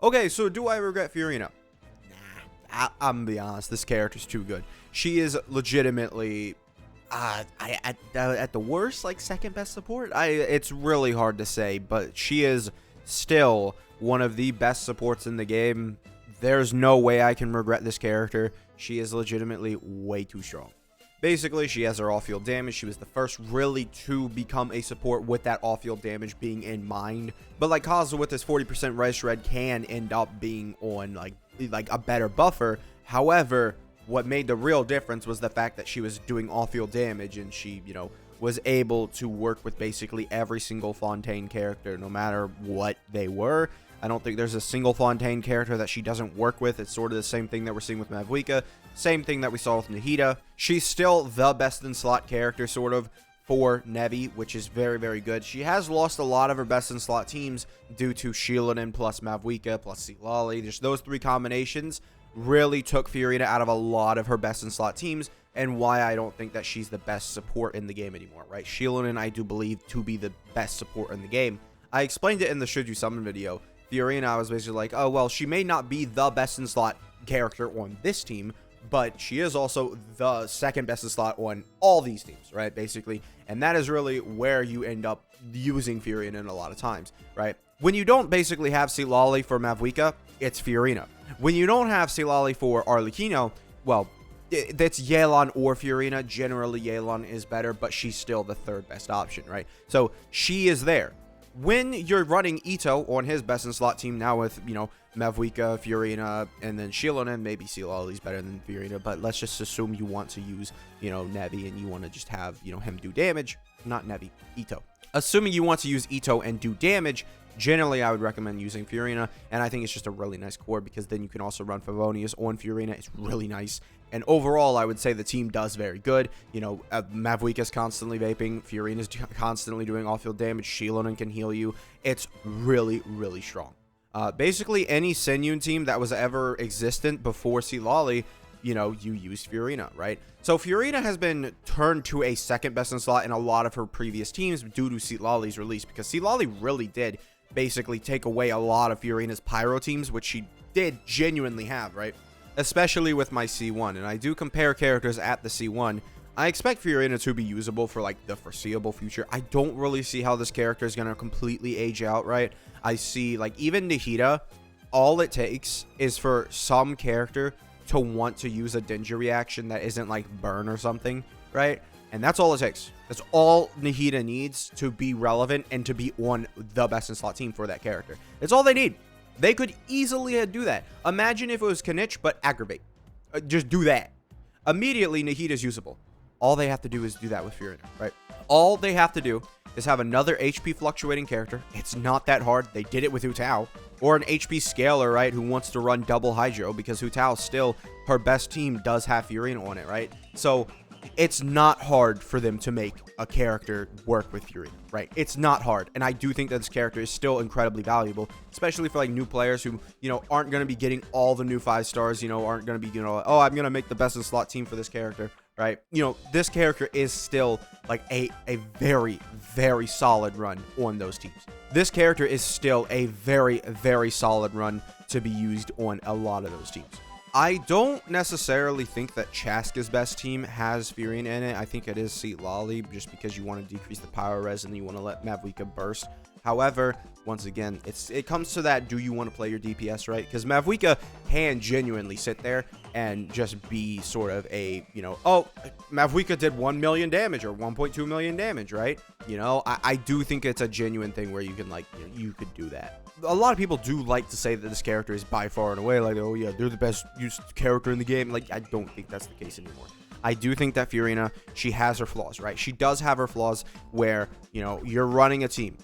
Okay, so do I regret Furina? Nah, I'm gonna be honest. This character's too good. She is legitimately, at the worst, like second best support. It's really hard to say, but she is still one of the best supports in the game. There's no way I can regret this character. She is legitimately way too strong. Basically, she has her off-field damage. She was the first really to become a support with that off-field damage being in mind. But like Kaza with his 40% Res Shred can end up being on like a better buffer. However, what made the real difference was the fact that she was doing off-field damage, and she, was able to work with basically every single Fontaine character, no matter what they were. I don't think there's a single Fontaine character that she doesn't work with. It's sort of the same thing that we're seeing with Mavuika. Same thing that we saw with Nahida. She's still the best in slot character, sort of, for Nevi, which is very, very good. She has lost a lot of her best in slot teams due to Shieldon plus Mavuika plus Sealali. Just those three combinations really took Furina out of a lot of her best in slot teams, and why I don't think that she's the best support in the game anymore, right? Shieldon, I do believe to be the best support in the game. I explained it in the Should You Summon video. Furina, I was basically like, oh, well, she may not be the best in slot character on this team, but she is also the second best in slot on all these teams, right, basically. And that is really where you end up using Furina in a lot of times, right? When you don't basically have Sealali for Mavuika, it's Furina. When you don't have Sealali for Arlecchino, well, that's Yelan or Furina. Generally, Yelan is better, but she's still the third best option, right? So she is there. When you're running Ito on his best in slot team now with, Mavuika, Furina, and then Shieldon, and maybe Sealali's better than Furina, but let's just assume you want to use, Nevi, and you want to just have, him do damage. Not Nevi, Ito. Assuming you want to use Ito and do damage, generally I would recommend using Furina, and I think it's just a really nice core, because then you can also run Favonius on Furina. It's really nice. And overall, I would say the team does very good. Mavuika's constantly vaping. Furina's constantly doing off-field damage. Shieldon can heal you. It's really, really strong. Basically, any Senyun team that was ever existent before Sealali, you used Furina, right? So Furina has been turned to a second best in slot in a lot of her previous teams due to Sealali's release, because Sealali really did basically take away a lot of Furina's pyro teams, which she did genuinely have, right? Especially with my C1, and I do compare characters at the C1. I expect Furina to be usable for like the foreseeable future. I don't really see how this character is going to completely age out, right? I see like even Nahida, all it takes is for some character to want to use a Denji reaction that isn't like burn or something, right? And that's all it takes. That's all Nahida needs to be relevant and to be on the best in slot team for that character. It's all they need. They could easily do that. Imagine if it was Kanich, but aggravate. Just do that. Immediately, Nahida's usable. All they have to do is do that with Furina, right? All they have to do is have another HP fluctuating character. It's not that hard. They did it with Hu Tao. Or an HP scaler, right, who wants to run double Hydro, because Hu Tao still, her best team does have Furina on it, right? So it's not hard for them to make a character work with Furina, right? It's not hard. And I do think that this character is still incredibly valuable, especially for like new players who, aren't going to be getting all the new 5 stars, aren't going to be, oh, I'm going to make the best in slot team for this character, right? This character is still like a very, very solid run on those teams. This character is still a very, very solid run to be used on a lot of those teams. I don't necessarily think that Chaska's best team has Furina in it. I think it is Sealali, just because you want to decrease the power res and you want to let Mavuika burst. However, once again, it comes to that, do you want to play your DPS, right? Because Mavuika can genuinely sit there and just be sort of a, oh, Mavuika did 1 million damage or 1.2 million damage, right? I do think it's a genuine thing where you can, like, you could do that. A lot of people do like to say that this character is by far and away, like, oh yeah, they're the best used character in the game. Like, I don't think that's the case anymore. I do think that Furina, she has her flaws, right? She does have her flaws where, you're running a team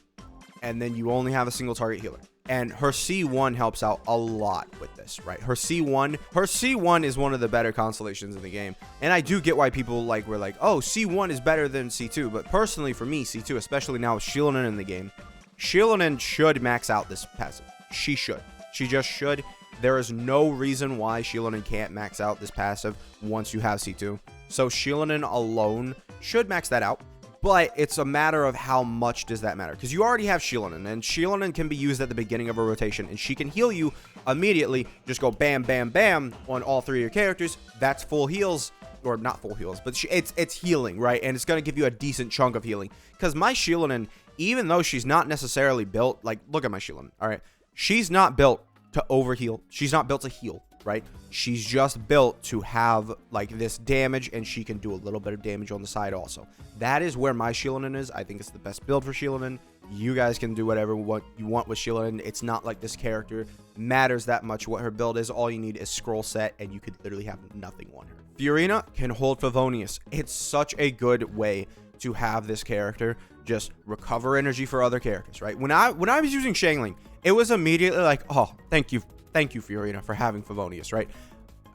and then you only have a single target healer. And her C1 helps out a lot with this, right? Her C1 is one of the better constellations in the game. And I do get why people were like, oh, C1 is better than C2. But personally for me, C2, especially now with Shieldon in the game, Shieldon should max out this passive. She should. She just should. There is no reason why Shieldon can't max out this passive once you have C2. So Shieldon alone should max that out. But it's a matter of how much does that matter? Because you already have Shieldon, and Shieldon can be used at the beginning of a rotation, and she can heal you immediately. Just go bam, bam, bam on all 3 of your characters. That's full heals, or not full heals, but it's healing, right? And it's going to give you a decent chunk of healing. Because my Shieldon, even though she's not necessarily built, like, look at my Shieldon, all right? She's not built to overheal. She's not built to heal, right? She's just built to have like this damage, and she can do a little bit of damage on the side also. That is where my Shieldon is. I think it's the best build for Shieldon. You guys can do whatever what you want with Shieldon. It's not like this character matters that much what her build is. All you need is scroll set, and you could literally have nothing on her. Furina can hold Favonius. It's such a good way to have this character just recover energy for other characters, right? When I was using Shangling, it was immediately like, oh, thank you, Furina, for having Favonius, right?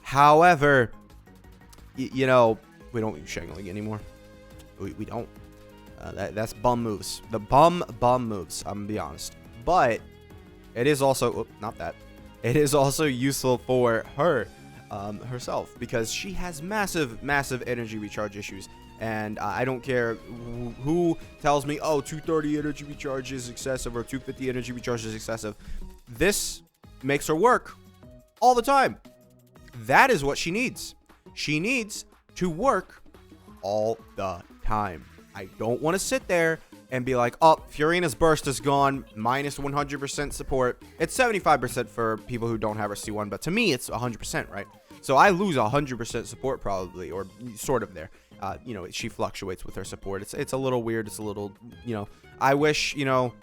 However, you know, we don't use Shangling anymore. We don't. That's bum moves. The bum moves, I'm gonna be honest. But it is also, not that. It is also useful for her herself, because she has massive energy recharge issues. And I don't care who tells me, oh, 230 energy recharge is excessive or 250 energy recharge is excessive. This makes her work all the time. That is what she needs. She needs to work all the time. I don't want to sit there and be like, oh, Furina's burst is gone, minus 100% support. It's 75% for people who don't have her C1, but to me, it's 100%, right? So I lose 100% support probably, or sort of there. You know, she fluctuates with her support. It's a little weird. It's a little, you know, I wish, you know,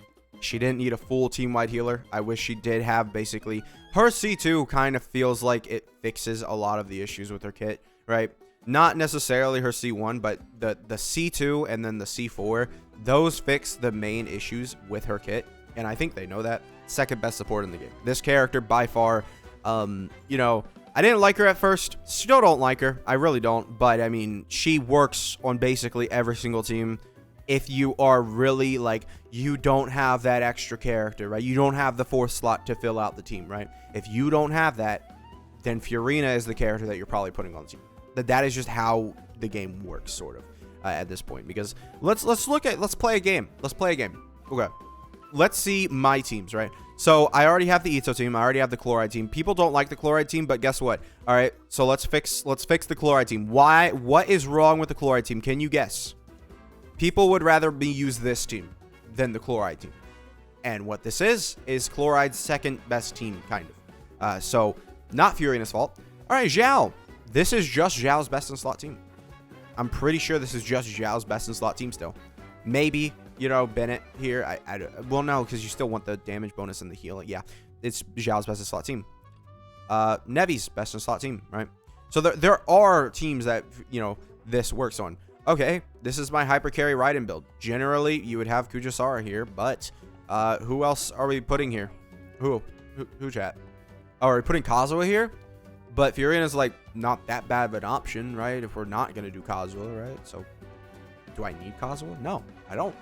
she didn't need a full team-wide healer. I wish she did have basically her C2 kind of feels like it fixes a lot of the issues with her kit, right? Not necessarily her C1, but the C2 and then the C4, those fix the main issues with her kit. And I think they know that. Second best support in the game. This character by far, you know, I didn't like her at first. Still don't like her. I really don't. But, I mean, she works on basically every single team. If you are really, like, you don't have that extra character, right? You don't have the 4th slot to fill out the team, right? If you don't have that, then Furina is the character that you're probably putting on the team. That is just how the game works, sort of, at this point. Because let's play a game. Let's play a game. Okay. Let's see my teams, right? So I already have the Ito team. I already have the Chloride team. People don't like the Chloride team, but guess what? All right, so let's fix the Chloride team. Why? What is wrong with the Chloride team? Can you guess? People would rather use this team than the Chloride team. And what this is Chloride's second best team, kind of. So not Furina's fault. All right, Zhao. This is just Zhao's best in slot team. I'm pretty sure this is just Zhao's best in slot team still. Maybe, you know, Bennett here. Well, no, because you still want the damage bonus and the healing. Yeah, it's Zhao's best in slot team. Nevi's best in slot team, right? So there are teams that, you know, this works on. Okay, this is my hyper carry Raiden build. Generally, you would have Kujasara here, but who else are we putting here? Who chat? Oh, are we putting Kazuha here? But Furina's like not that bad of an option, right? If we're not gonna do Kazuha, right? So, do I need Kazuha? No, I don't.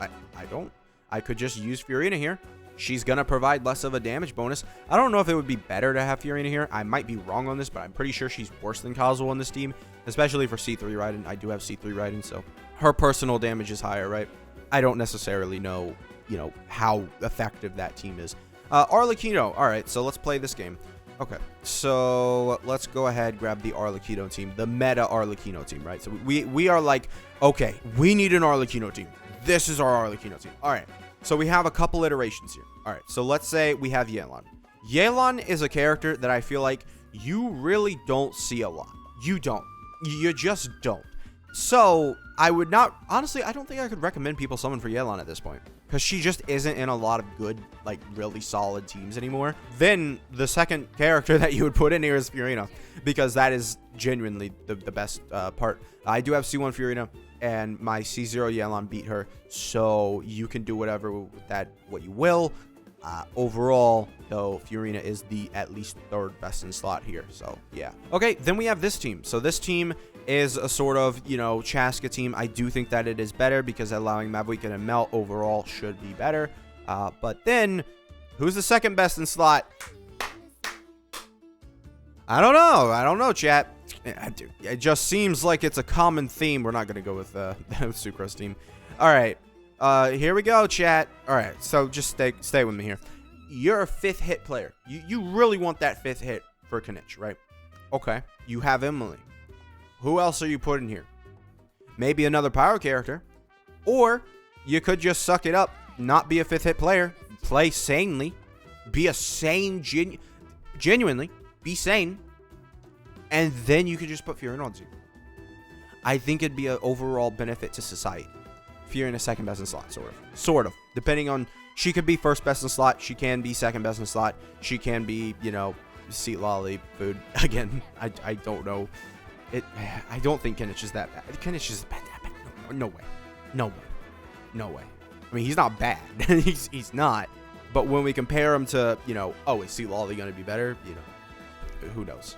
I don't. I could just use Furina here. She's gonna provide less of a damage bonus. I don't know if it would be better to have Furina here. I might be wrong on this, but I'm pretty sure she's worse than Kazuha on this team, especially for C3 Raiden. I do have C3 Raiden, so her personal damage is higher, right? I don't necessarily know, you know, how effective that team is. Arlecchino. All right, so let's play this game. Okay, so let's go ahead, grab the Arlecchino team, the meta Arlecchino team, right? So we are like, okay, we need an Arlecchino team. This is our Arlecchino team. All right, so we have a couple iterations here. All right, so let's say we have Yelan. Yelan is a character that I feel like you really don't see a lot. You don't. You just don't. So I would not, honestly, I don't think I could recommend people summon for Yelan at this point, because she just isn't in a lot of good, like, really solid teams anymore. Then the second character that you would put in here is Furina, because that is genuinely the best part. I do have C1 Furina, and my C0 Yelan beat her, so you can do whatever with that, what you will. Overall, though, Furina is the at least third best in slot here, so yeah. Okay, then we have this team. So this team is a sort of, you know, Chaska team. I do think that it is better because allowing Mabuika and Melt overall should be better. But then, who's the second best in slot? I don't know, chat. Yeah, dude, it just seems like it's a common theme. We're not going to go with Sucrose team. All right. Here we go, chat. All right. So just stay with me here. You're a 5th hit player. You really want that 5th hit for Kinich, right? Okay. You have Emily. Who else are you putting here? Maybe another power character. Or you could just suck it up, not be a 5th hit player, play sanely, be a sane, genuinely, be sane, and then you could just put Furina on team. I think it'd be an overall benefit to society. Furina second best in slot, sort of. Depending on, she could be first best in slot, she can be second best in slot, she can be, you know, seat lolly food. Again, I don't know. I don't think Kinich is that bad. Kinich is bad. No way. I mean, he's not bad. he's not. But when we compare him to, you know, oh, is seat lolly going to be better? You know, who knows?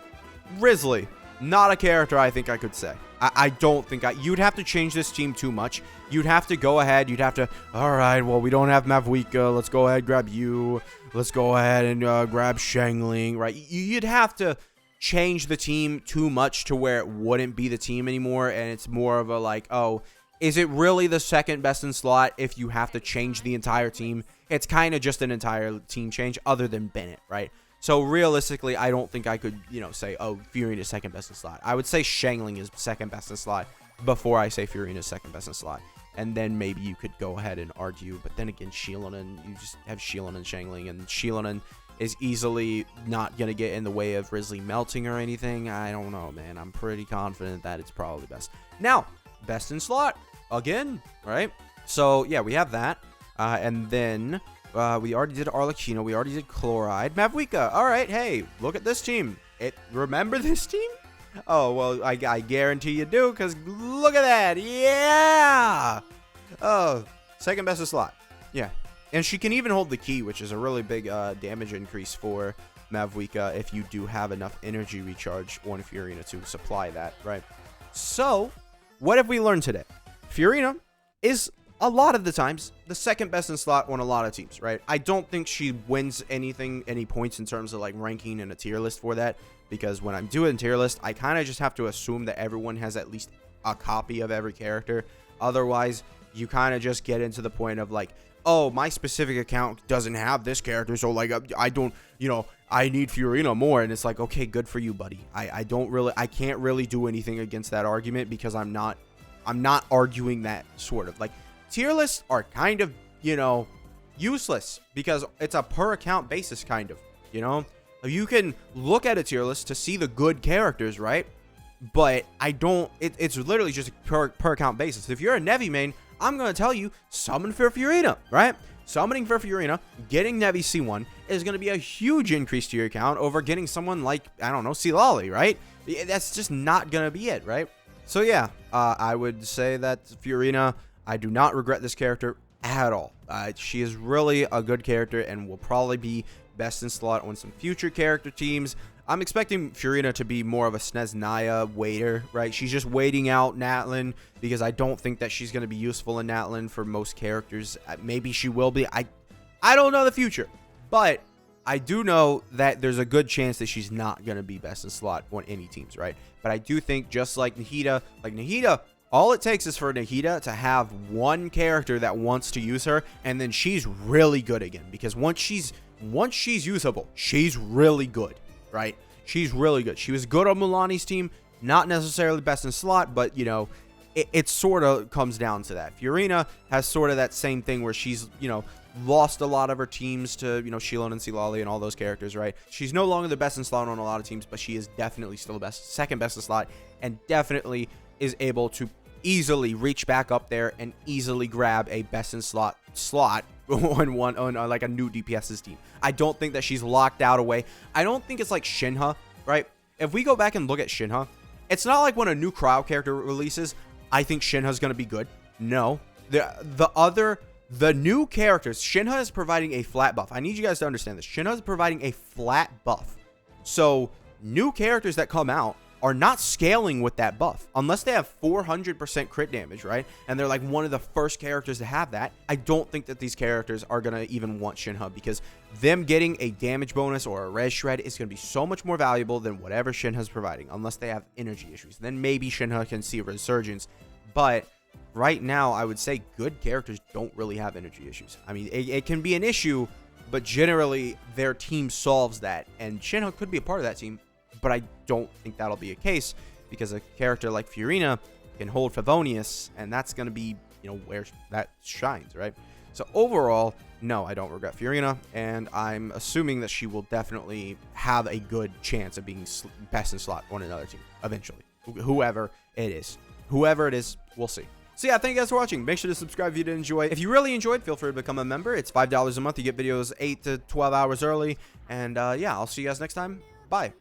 Risley, not a character I think I could say. I don't think you'd have to change this team too much. You'd have to go ahead. You'd have to, all right, well, we don't have Mavwika. Let's go ahead, grab you. Let's go ahead and grab Shangling, right? You'd have to change the team too much to where it wouldn't be the team anymore. And it's more of a like, oh, is it really the second best in slot if you have to change the entire team? It's kind of just an entire team change other than Bennett, right? So realistically, I don't think I could, you know, say, oh, Furina is second best in slot. I would say Shangling is second best in slot before I say Furina is second best in slot. And then maybe you could go ahead and argue. But then again, Shilonen, you just have Shilonen and Shangling. And Shilonen is easily not going to get in the way of Risley melting or anything. I don't know, man. I'm pretty confident that it's probably best. Now, best in slot again, right? So, yeah, we have that. And then we already did Arlecchino. We already did Chloride. Mavwika. All right, hey, look at this team. Remember this team? Oh, well, I guarantee you do, because look at that. Yeah. Oh, second best in slot. Yeah. And she can even hold the key, which is a really big damage increase for Mavwika if you do have enough energy recharge on Furina to supply that, right? So, what have we learned today? Furina is a lot of the times the second best in slot on a lot of teams, right? I don't think she wins any points in terms of like ranking and a tier list for that, because when I'm doing tier list, I kind of just have to assume that everyone has at least a copy of every character. Otherwise, you kind of just get into the point of like, oh, my specific account doesn't have this character, so like I don't, you know, I need Furina more. And it's like, okay, good for you, buddy. I can't really do anything against that argument, because I'm not arguing that sort of like. Tier lists are kind of, you know, useless because it's a per account basis kind of, you know. You can look at a tier list to see the good characters, right? But it's literally just per account basis. If you're a Nevi main, I'm going to tell you, summon for Furina, right? Summoning for Furina, getting Nevi C1 is going to be a huge increase to your account over getting someone like, I don't know, Silali, right? That's just not going to be it, right? So yeah, I would say that Furina, I do not regret this character at all. She is really a good character and will probably be best in slot on some future character teams. I'm expecting Furina to be more of a Snezhnaya waiter, right? She's just waiting out Natlin because I don't think that she's going to be useful in Natlin for most characters. Maybe she will be. I don't know the future, but I do know that there's a good chance that she's not going to be best in slot on any teams, right? But I do think just like Nahida, all it takes is for Nahida to have one character that wants to use her, and then she's really good again. Because once she's usable, she's really good, right? She's really good. She was good on Mulani's team, not necessarily best in slot, but, you know, it sort of comes down to that. Furina has sort of that same thing where she's, you know, lost a lot of her teams to, you know, Shilon and Silali and all those characters, right? She's no longer the best in slot on a lot of teams, but she is definitely still the second best in slot, and definitely is able to easily reach back up there and easily grab a best in slot on like a new DPS's team. I don't think that she's locked out away. I don't think it's like Shinha, right? If we go back and look at Shinha, it's not like when a new crowd character releases, I think Shinha's going to be good. No. The new characters, Shinha is providing a flat buff. I need you guys to understand this. Shinha is providing a flat buff. So new characters that come out are not scaling with that buff. Unless they have 400% crit damage, right? And they're like one of the first characters to have that, I don't think that these characters are going to even want Shinha, because them getting a damage bonus or a res shred is going to be so much more valuable than whatever Shinha's providing, unless they have energy issues. Then maybe Shinha can see a resurgence. But right now, I would say good characters don't really have energy issues. I mean, it can be an issue, but generally their team solves that. And Shinha could be a part of that team, but I don't think that'll be a case, because a character like Furina can hold Favonius, and that's going to be, where that shines, right? So overall, no, I don't regret Furina, and I'm assuming that she will definitely have a good chance of being best in slot on another team eventually. Whoever it is, we'll see. So yeah, thank you guys for watching. Make sure to subscribe if you did enjoy. If you really enjoyed, feel free to become a member. It's $5 a month. You get videos 8 to 12 hours early. And yeah, I'll see you guys next time. Bye.